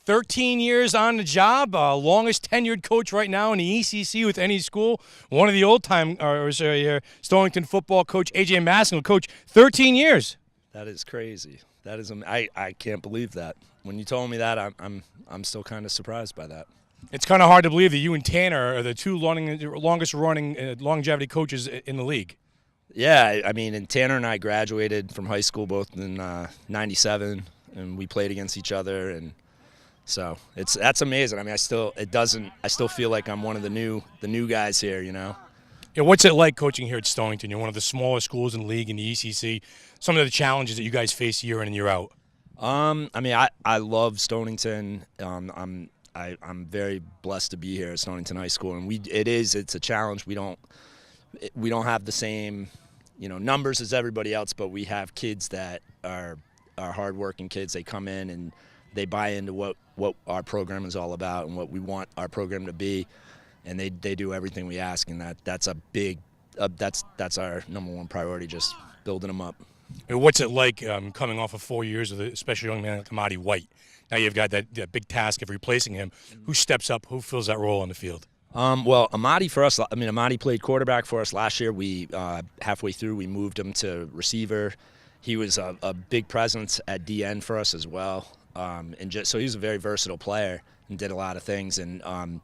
13 years on the job, longest tenured coach right now in the ECC with any school. One of the old-timers here, Stonington football coach A.J. Massengale. Coach, 13 years. That is crazy. That is I can't believe that. When you told me that, I'm still kind of surprised by that. It's kind of hard to believe that you and Tanner are the two longest-running longevity coaches in the league. Yeah, I mean, and Tanner and I graduated from high school both in '97, and we played against each other, and so that's amazing. I mean, I still feel like I'm one of the new guys here, you know. Yeah, what's it like coaching here at Stonington? You're one of the smaller schools in the league in the ECC. Some of the challenges that you guys face year in and year out. I mean, I love Stonington. I'm very blessed to be here at Stonington High School, and it's a challenge. We don't have the same, numbers as everybody else, but we have kids that are hardworking kids. They come in and they buy into what our program is all about and what we want our program to be, and they do everything we ask, and that's a big that's our number one priority, just building them up. And what's it like coming off of 4 years with a special young man like Ahmadi White? Now you've got that big task of replacing him. Who steps up? Who fills that role on the field? Well, Ahmadi for us, Ahmadi played quarterback for us last year. We halfway through, we moved him to receiver. He was a big presence at DN for us as well. So he was a very versatile player and did a lot of things. And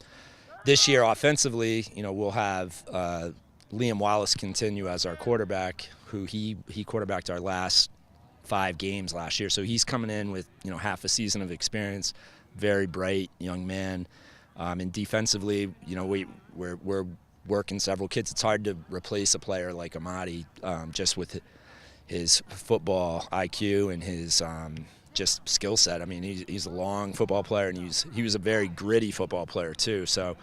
this year, offensively, we'll have Liam Wallace continue as our quarterback, who he quarterbacked our last 5 games last year. So he's coming in with half a season of experience, very bright young man. And defensively, we're working several kids. It's hard to replace a player like Ahmadi just with his football IQ and his just skill set. I mean, he's a long football player, and he was a very gritty football player too. So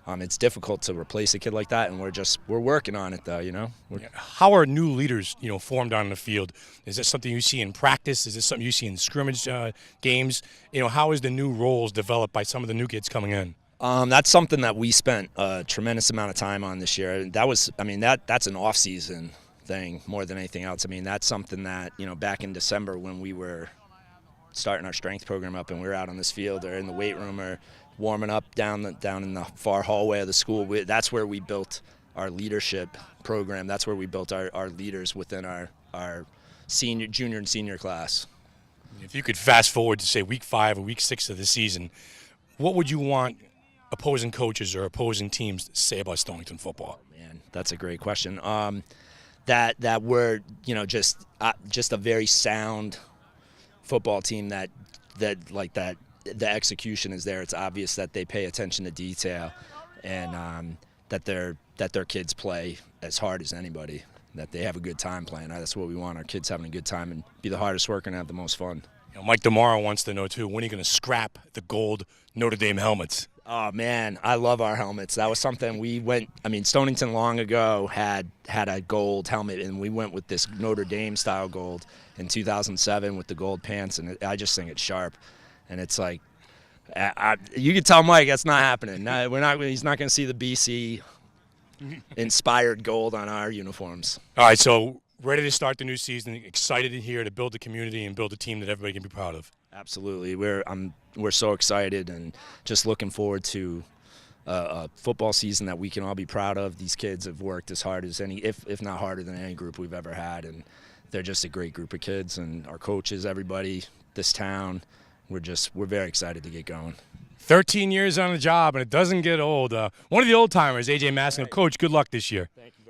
it's difficult to replace a kid like that, and we're working on it though. How are new leaders formed on the field? Is this something you see in practice? Is this something you see in scrimmage games? How is the new roles developed by some of the new kids coming in? That's something that we spent a tremendous amount of time on this year. That's an off-season thing more than anything else. I mean, that's something that, back in December when we were starting our strength program up and we were out on this field or in the weight room or warming up down in the far hallway of the school, that's where we built our leadership program. That's where we built our leaders within our junior and senior class. If you could fast forward to, say, week 5 or week 6 of the season, what would you want opposing coaches or opposing teams to say about Stonington football? Man, that's a great question. That we're just a very sound football team that the execution is there. It's obvious that they pay attention to detail, and that their kids play as hard as anybody. That they have a good time playing. That's what we want. Our kids having a good time and be the hardest worker and have the most fun. Mike DeMauro wants to know too, when are you going to scrap the gold Notre Dame helmets? Oh man, I love our helmets. That was something Stonington long ago had a gold helmet, and we went with this Notre Dame style gold in 2007 with the gold pants, and I just think it's sharp. And it's like, you can tell Mike that's not happening. He's not going to see the BC inspired gold on our uniforms. All right, so ready to start the new season, excited here to build a community and build a team that everybody can be proud of. Absolutely. We're so excited and just looking forward to a football season that we can all be proud of. These kids have worked as hard as if not harder than any group we've ever had, and they're just a great group of kids, and our coaches, everybody, this town, we're very excited to get going. 13 years on the job, and it doesn't get old. One of the old-timers, A.J. Massengale. Coach, good luck this year. Thank you.